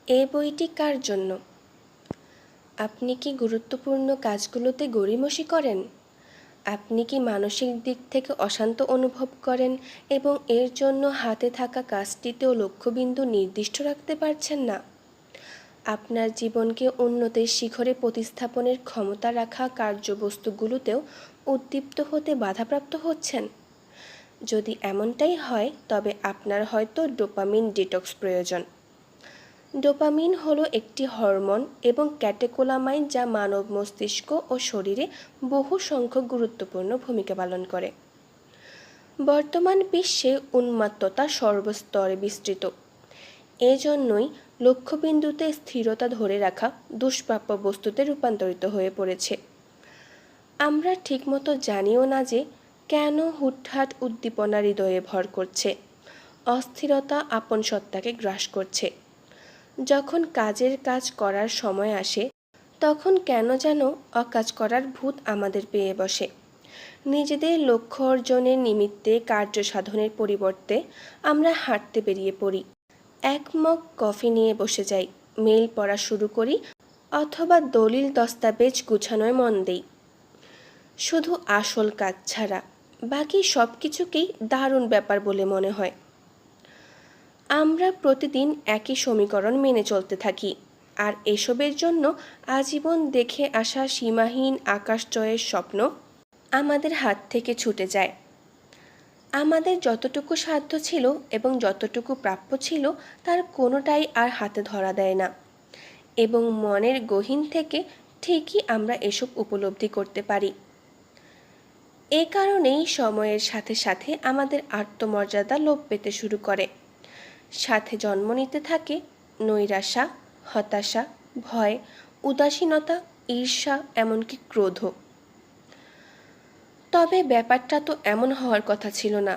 এই বইটি কার জন্য? আপনি কি গুরুত্বপূর্ণ কাজগুলোতে গড়িমসি করেন? আপনি কি মানসিক দিক থেকে অশান্ত অনুভব করেন এবং এর জন্য হাতে থাকা কাজটিতেও লক্ষ্যবিন্দু নির্দিষ্ট রাখতে পারছেন না? আপনার জীবনকে উন্নতির শিখরে প্রতিস্থাপনের ক্ষমতা রাখা কার্যবস্তুগুলোতেও উদ্দীপ্ত হতে বাধাপ্রাপ্ত হচ্ছেন? যদি এমনটাই হয়, তবে আপনার হয়তো ডোপামিন ডিটক্স প্রয়োজন। ডোপামিন হলো একটি হরমোন এবং ক্যাটেকোলামাইন যা মানব মস্তিষ্ক ও শরীরে বহু সংখ্যক গুরুত্বপূর্ণ ভূমিকা পালন করে। বর্তমান বিশ্বে উন্মাত্ততা সর্বস্তরে বিস্তৃত। এজন্যই লক্ষ্যবিন্দুতে স্থিরতা ধরে রাখা দুষ্প্রাপ্য বস্তুতে রূপান্তরিত হয়ে পড়েছে। আমরা ঠিকমতো জানিও না যে কেন হুটহাট উদ্দীপনা হৃদয়ে ভর করছে, অস্থিরতা আপন সত্তাকে গ্রাস করছে। যখন কাজের কাজ করার সময় আসে, তখন কেন যেন অকাজ করার ভূত আমাদের পেয়ে বসে। নিজেদের লক্ষ্য অর্জনের নিমিত্তে কার্য সাধনের পরিবর্তে আমরা হাঁটতে বেরিয়ে পড়ি। এক মগ কফি নিয়ে বসে যাই, মেইল পড়া শুরু করি অথবা দলিল দস্তাবেজ গুছানোয় মন দেই। শুধু আসল কাজ ছাড়া বাকি সব কিছুকেই দারুণ ব্যাপার বলে মনে হয়। আমরা প্রতিদিন একই সমীকরণ মেনে চলতে থাকি, আর এসবের জন্য আজীবন দেখে আসা সীমাহীন আকাশজয়ের স্বপ্ন আমাদের হাত থেকে ছুটে যায়। আমাদের যতটুকু সাধ্য ছিল এবং যতটুকু প্রাপ্য ছিল তার কোনোটাই আর হাতে ধরা দেয় না, এবং মনের গহীন থেকে ঠিকই আমরা এসব উপলব্ধি করতে পারি। এ কারণেই সময়ের সাথে সাথে আমাদের আত্মমর্যাদা লোপ পেতে শুরু করে। সাথে জন্ম নিতে থাকে নৈরাশা, হতাশা, ভয়, উদাসীনতা, ঈর্ষা, এমনকি ক্রোধ। তবে ব্যাপারটা তো এমন হওয়ার কথা ছিল না।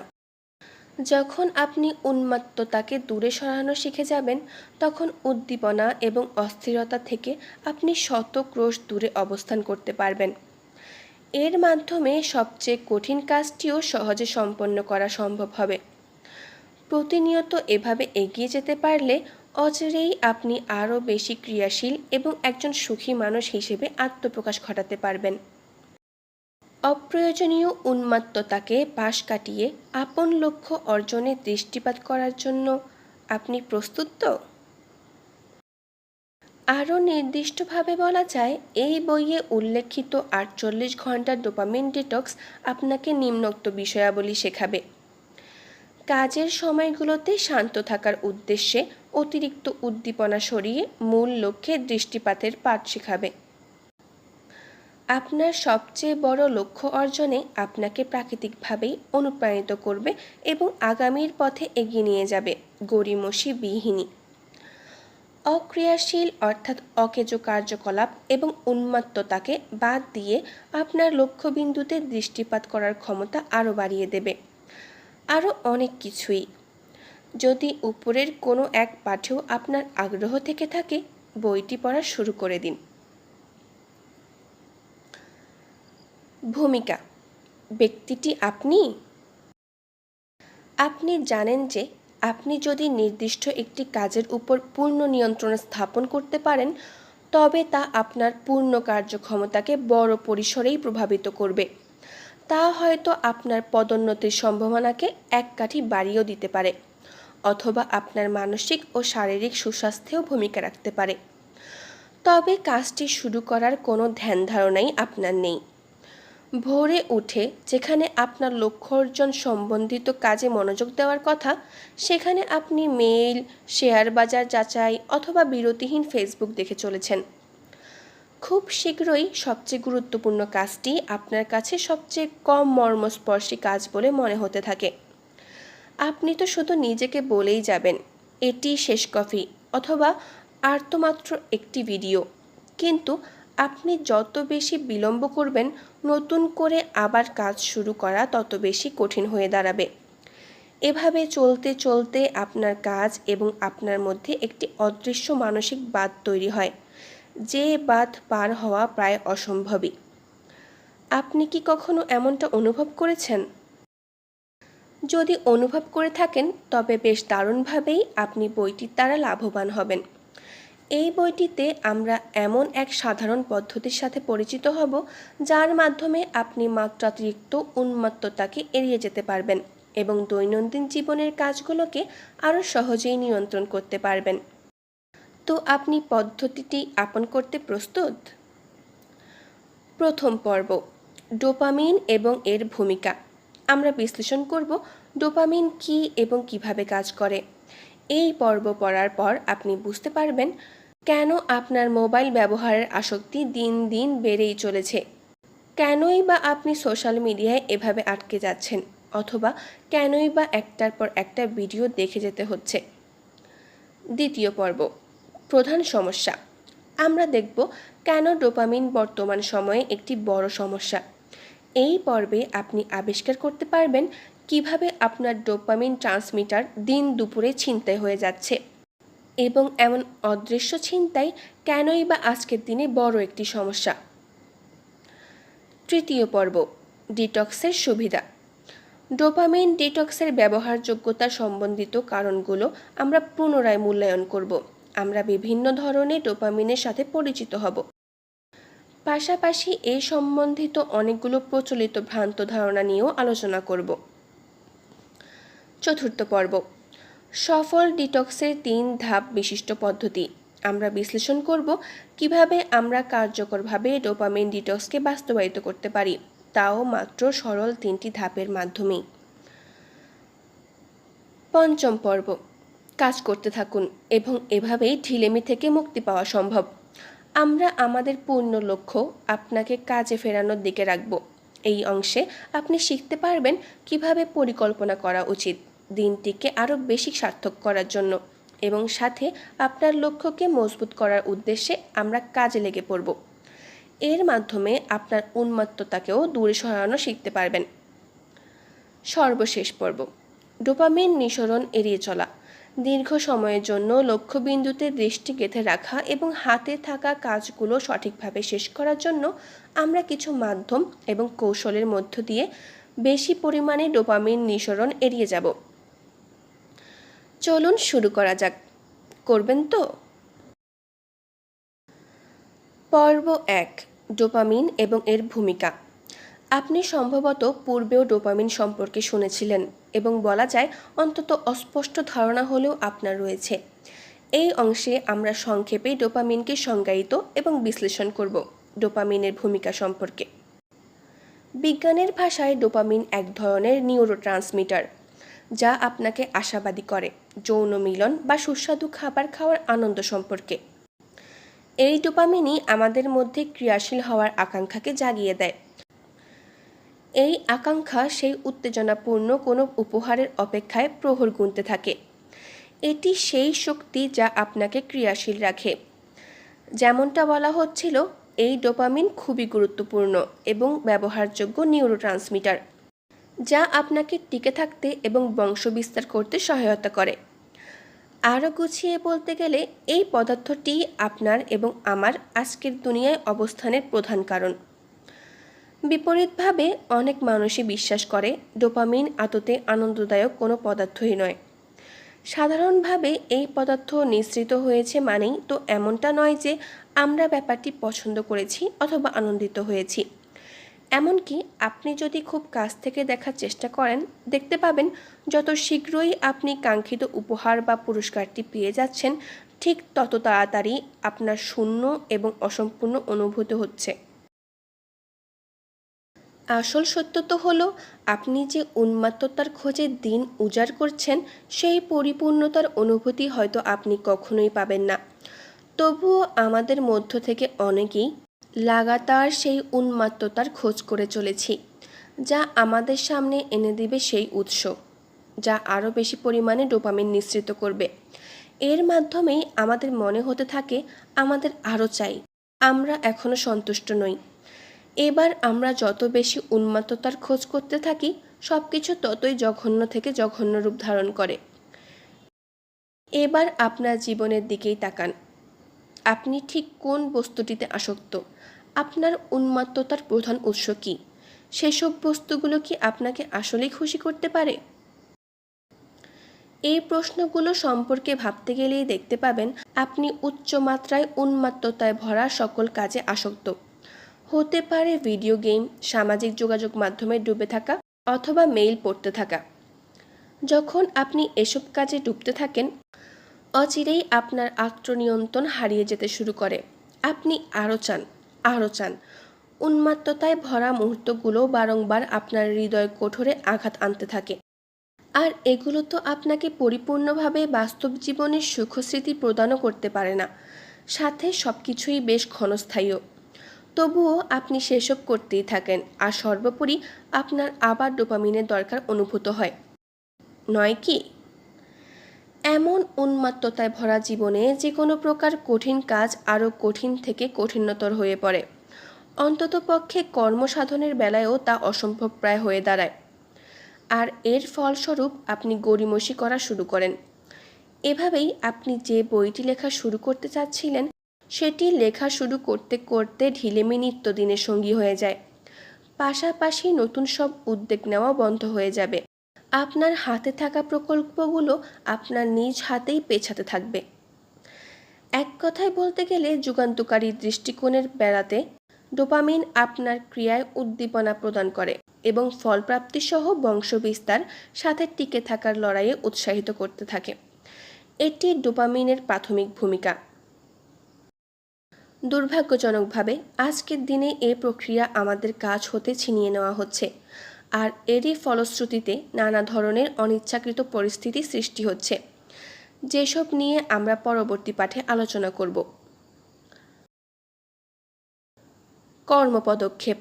যখন আপনি উন্মাত্ততাকে দূরে সরানো শিখে যাবেন, তখন উদ্দীপনা এবং অস্থিরতা থেকে আপনি শত ক্রোশ দূরে অবস্থান করতে পারবেন। এর মাধ্যমে সবচেয়ে কঠিন কাজটিও সহজে সম্পন্ন করা সম্ভব হবে। প্রতিনিয়ত এভাবে এগিয়ে যেতে পারলে অচিরেই আপনি আরও বেশি ক্রিয়াশীল এবং একজন সুখী মানুষ হিসেবে আত্মপ্রকাশ ঘটাতে পারবেন। অপ্রয়োজনীয় উন্মাত্ততাকে পাশ কাটিয়ে আপন লক্ষ্য অর্জনে দৃষ্টিপাত করার জন্য আপনি প্রস্তুত তো? আরও নির্দিষ্টভাবে বলা যায়, এই বইয়ে উল্লেখিত 48 ঘন্টার ডোপামিন ডিটক্স আপনাকে নিম্নোক্ত বিষয়াবলী শেখাবে। কাজের সময়গুলোতে শান্ত থাকার উদ্দেশ্যে অতিরিক্ত উদ্দীপনা সরিয়ে মূল লক্ষ্যে দৃষ্টিপাতের পাঠ শেখাবে। আপনার সবচেয়ে বড় লক্ষ্য অর্জনে আপনাকে প্রাকৃতিকভাবেই অনুপ্রাণিত করবে এবং আগামীর পথে এগিয়ে নিয়ে যাবে গড়িমসি বিহীনই। অক্রিয়াশীল অর্থাৎ অকেজো কার্যকলাপ এবং উন্মাত্ততাকে বাদ দিয়ে আপনার লক্ষ্যবিন্দুতে দৃষ্টিপাত করার ক্ষমতা আরও বাড়িয়ে দেবে। আরও অনেক কিছুই। যদি উপরের কোনো এক পাঠেও আপনার আগ্রহ থেকে থাকে, বইটি পড়া শুরু করে দিন। ভূমিকা: ব্যক্তিটি আপনি? আপনি জানেন যে আপনি যদি নির্দিষ্ট একটি কাজের উপর পূর্ণ নিয়ন্ত্রণ স্থাপন করতে পারেন, তবে তা আপনার পূর্ণ কার্যক্ষমতাকে বড় পরিসরেই প্রভাবিত করবে। তা হয়তো আপনার পদোন্নতির সম্ভাবনাকে এক কাঠি বাড়িয়েও দিতে পারে, অথবা আপনার মানসিক ও শারীরিক সুস্বাস্থ্যেও ভূমিকা রাখতে পারে। তবে কাজটি শুরু করার কোনো ধ্যান ধারণাই আপনার নেই। ভোরে উঠে যেখানে আপনার লক্ষ্য অর্জন সম্বন্ধিত কাজে মনোযোগ দেওয়ার কথা, সেখানে আপনি মেইল, শেয়ার বাজার যাচাই অথবা বিরতিহীন ফেসবুক দেখে চলেছেন। খুব শীঘ্রই সবচেয়ে গুরুত্বপূর্ণ কাজটি আপনার কাছে সবচেয়ে কম মর্মস্পর্শী কাজ বলে মনে হতে থাকে। আপনি তো শুধু নিজেকে বলেই যাবেন, এটি শেষ কফি, অথবা আর তো মাত্র একটি ভিডিও। কিন্তু আপনি যত বেশি বিলম্ব করবেন, নতুন করে আবার কাজ শুরু করা তত বেশি কঠিন হয়ে দাঁড়াবে। এভাবে চলতে চলতে আপনার কাজ এবং আপনার মধ্যে একটি অদৃশ্য মানসিক বাঁধ তৈরি হয়, যে বাঁধ পার হওয়া প্রায় অসম্ভবই। আপনি কি কখনো এমনটা অনুভব করেছেন? যদি অনুভব করে থাকেন, তবে বেশ দারুণভাবেই আপনি বইটির দ্বারা লাভবান হবেন। এই বইটিতে আমরা এমন এক সাধারণ পদ্ধতির সাথে পরিচিত হব যার মাধ্যমে আপনি মাত্রাতিরিক্ত উন্মত্ততাকে এড়িয়ে যেতে পারবেন এবং দৈনন্দিন জীবনের কাজগুলোকে আরও সহজেই নিয়ন্ত্রণ করতে পারবেন। তো আপনি পদ্ধতিটি আপন করতে প্রস্তুত? প্রথম পর্ব, ডোপামিন এবং এর ভূমিকা। আমরা বিশ্লেষণ করব ডোপামিন কী এবং কিভাবে কাজ করে। এই পর্ব পড়ার পর আপনি বুঝতে পারবেন কেন আপনার মোবাইল ব্যবহারের আসক্তি দিন দিন বেড়েই চলেছে, কেনই বা আপনি সোশ্যাল মিডিয়ায় এভাবে আটকে যাচ্ছেন, অথবা কেনই বা একটার পর একটা ভিডিও দেখে যেতে হচ্ছে। দ্বিতীয় পর্ব, প্রধান সমস্যা। আমরা দেখব কেন ডোপামিন বর্তমান সময়ে একটি বড় সমস্যা। এই পর্বে আপনি আবিষ্কার করতে পারবেন কিভাবে আপনার ডোপামিন ট্রান্সমিটার দিন দুপুরে ছিনতাই হয়ে যাচ্ছে এবং এমন অদৃশ্য ছিনতাই কেনই বা আজকের দিনে বড় একটি সমস্যা। তৃতীয় পর্ব, ডিটক্সের সুবিধা। ডোপামিন ডিটক্সের ব্যবহারযোগ্যতা সম্বন্ধিত কারণগুলো আমরা পুনরায় মূল্যায়ন করব। আমরা বিভিন্ন ধরনের ডোপামিনের সাথে পরিচিত হব। পাশাপাশি এই সম্বন্ধিত অনেকগুলো প্রচলিত ভ্রান্ত ধারণা নিয়েও আলোচনা করব। চতুর্থ পর্ব, সফল ডিটক্সের 3 ধাপ বিশিষ্ট পদ্ধতি। আমরা বিশ্লেষণ করব কিভাবে আমরা কার্যকরভাবে ডোপামিন ডিটক্সকে বাস্তবায়িত করতে পারি, তাও মাত্র সরল 3টি ধাপের মাধ্যমেই। পঞ্চম পর্ব, কাজ করতে থাকুন এবং এভাবেই ঢিলেমি থেকে মুক্তি পাওয়া সম্ভব। আমরা আমাদের পূর্ণ লক্ষ্য আপনাকে কাজে ফেরানোর দিকে রাখব। এই অংশে আপনি শিখতে পারবেন কিভাবে পরিকল্পনা করা উচিত দিনটিকে আরও বেশি সার্থক করার জন্য, এবং সাথে আপনার লক্ষ্যকে মজবুত করার উদ্দেশ্যে আমরা কাজে লেগে পড়ব। এর মাধ্যমে আপনার উন্মত্ততাকেও দূরে সরানো শিখতে পারবেন। সর্বশেষ পর্ব, ডোপামিন নিঃসরণ এড়িয়ে চলা। দীর্ঘ সময়ের জন্য লক্ষ্যবিন্দুতে দৃষ্টি গেঁথে রাখা এবং হাতে থাকা কাজগুলো সঠিকভাবে শেষ করার জন্য আমরা কিছু মাধ্যম এবং কৌশলের মধ্য দিয়ে বেশি পরিমাণে ডোপামিন নিঃসরণ এড়িয়ে যাব। চলুন শুরু করা যাক। করবেন তো? পর্ব 1, ডোপামিন এবং এর ভূমিকা। আপনি সম্ভবত পূর্বেও ডোপামিন সম্পর্কে শুনেছিলেন এবং বলা যায় অন্তত অস্পষ্ট ধারণা হলেও আপনার রয়েছে। এই অংশে আমরা সংক্ষেপে ডোপামিনকে সংজ্ঞায়িত এবং বিশ্লেষণ করব। ডোপামিনের ভূমিকা সম্পর্কে। বিজ্ঞানের ভাষায় ডোপামিন এক ধরনের নিউরোট্রান্সমিটার যা আপনাকে আশাবাদী করে যৌন মিলন বা সুস্বাদু খাবার খাওয়ার আনন্দ সম্পর্কে। এই ডোপামিনই আমাদের মধ্যে ক্রিয়াশীল হওয়ার আকাঙ্ক্ষাকে জাগিয়ে দেয়। এই আকাঙ্ক্ষা সেই উত্তেজনাপূর্ণ কোনো উপহারের অপেক্ষায় প্রহর গুনতে থাকে। এটি সেই শক্তি যা আপনাকে ক্রিয়াশীল রাখে। যেমনটা বলা হচ্ছিল, এই ডোপামিন খুবই গুরুত্বপূর্ণ এবং ব্যবহারযোগ্য নিউরোট্রান্সমিটার যা আপনাকে টিকে থাকতে এবং বংশবিস্তার করতে সহায়তা করে। আরও গুছিয়ে বলতে গেলে এই পদার্থটি আপনার এবং আমার আজকের দুনিয়ায় অবস্থানের প্রধান কারণ। বিপরীতভাবে অনেক মানুষই বিশ্বাস করে ডোপামিন আদতে আনন্দদায়ক কোনো পদার্থই নয়। সাধারণভাবে এই পদার্থ নিঃসৃত হয়েছে মানেই তো এমনটা নয় যে আমরা ব্যাপারটি পছন্দ করেছি অথবা আনন্দিত হয়েছি। এমনকি আপনি যদি খুব কাছ থেকে দেখার চেষ্টা করেন, দেখতে পাবেন যত শীঘ্রই আপনি কাঙ্ক্ষিত উপহার বা পুরস্কারটি পেয়ে যাচ্ছেন, ঠিক তত তাড়াতাড়ি আপনার শূন্য এবং অসম্পূর্ণ অনুভূতি হচ্ছে। আসল সত্য তো হলো, আপনি যে উন্মাত্ততার খোঁজে দিন উজাড় করছেন, সেই পরিপূর্ণতার অনুভূতি হয়তো আপনি কখনোই পাবেন না। তবুও আমাদের মধ্য থেকে অনেকেই লাগাতার সেই উন্মাত্ততার খোঁজ করে চলেছি, যা আমাদের সামনে এনে দিবে সেই উৎস যা আরও বেশি পরিমাণে ডোপামিন নিঃসৃত করবে। এর মাধ্যমেই আমাদের মনে হতে থাকে আমাদের আরও চাই, আমরা এখনও সন্তুষ্ট নই। এবার আমরা যত বেশি উন্মাত্ততার খোঁজ করতে থাকি, সব কিছু ততই জঘন্য থেকে জঘন্য রূপ ধারণ করে। এবার আপনার জীবনের দিকেই তাকান। আপনি ঠিক কোন বস্তুটিতে আসক্ত? আপনার উন্মাত্ততার প্রধান উৎস কী? সেসব বস্তুগুলো কি আপনাকে আসলেই খুশি করতে পারে? এই প্রশ্নগুলো সম্পর্কে ভাবতে গেলেই দেখতে পাবেন আপনি উচ্চ মাত্রায় উন্মাত্ততায় ভরা সকল কাজে আসক্ত। হতে পারে ভিডিও গেম, সামাজিক যোগাযোগ মাধ্যমে ডুবে থাকা অথবা মেইল পড়তে থাকা। যখন আপনি এসব কাজে ডুবতে থাকেন, অচিরেই আপনার আত্মনিয়ন্ত্রণ হারিয়ে যেতে শুরু করে। আপনি আরও চান, আরও চান। উন্মাত্ততায় ভরা মুহূর্তগুলো বারংবার আপনার হৃদয় কোঠরে আঘাত আনতে থাকে। আর এগুলো তো আপনাকে পরিপূর্ণভাবে বাস্তব জীবনের সুখস্মৃতি প্রদানও করতে পারে না, সাথে সব কিছুই বেশ ক্ষণস্থায়ীও। তবুও আপনি সেসব করতেই থাকেন, আর সর্বোপরি আপনার আবার ডোপামিনের দরকার অনুভূত হয়, নয় কি? এমন উন্মাত্ততায় ভরা জীবনে যে কোনো প্রকার কঠিন কাজ আরও কঠিন থেকে কঠিনতর হয়ে পড়ে। অন্ততপক্ষে কর্মসাধনের বেলায়ও তা অসম্ভব প্রায় হয়ে দাঁড়ায়। আর এর ফলস্বরূপ আপনি গড়িমসি করা শুরু করেন। এভাবেই আপনি যে বইটি লেখা শুরু করতে চাচ্ছিলেন, সেটি লেখা শুরু করতে করতে ঢিলেমি নিত্যদিনের সঙ্গী হয়ে যায়। পাশাপাশি নতুন সব উদ্যোগ নেওয়া বন্ধ হয়ে যাবে। আপনার হাতে থাকা প্রকল্পগুলো আপনার নিজ হাতেই পেছাতে থাকবে। এক কথায় বলতে গেলে যুগান্তকারী দৃষ্টিকোণের বেড়াতে ডোপামিন আপনার ক্রিয়ায় উদ্দীপনা প্রদান করে এবং ফলপ্রাপ্তিসহ বংশবিস্তার সাথে টিকে থাকার লড়াইয়ে উৎসাহিত করতে থাকে। এটি ডোপামিনের প্রাথমিক ভূমিকা। দুর্ভাগ্যজনকভাবে আজকের দিনে এই প্রক্রিয়া আমাদের কাজ হতে ছিনিয়ে নেওয়া হচ্ছে, আর এরই ফলশ্রুতিতে নানা ধরনের অনিচ্ছাকৃত পরিস্থিতি সৃষ্টি হচ্ছে, যেসব নিয়ে আমরা পরবর্তী পাঠে আলোচনা করব। কর্মপদক্ষেপ।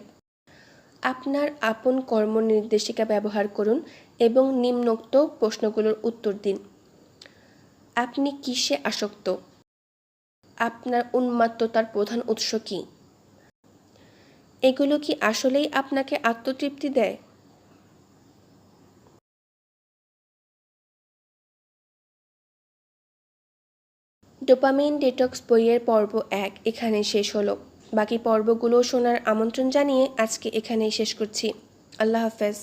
আপনার আপন কর্মনির্দেশিকা ব্যবহার করুন এবং নিম্নোক্ত প্রশ্নগুলোর উত্তর দিন। আপনি কিসে আসক্ত? আপনার উন্মাত্ততার প্রধান উৎস কী? এগুলো কি আসলেই আপনাকে আত্মতৃপ্তি দেয়? ডোপামিন ডিটক্স বইয়ের পর্ব 1 এখানে শেষ হলো। বাকি পর্বগুলো শোনার আমন্ত্রণ জানিয়ে আজকে এখানেই শেষ করছি। আল্লাহ হাফেজ।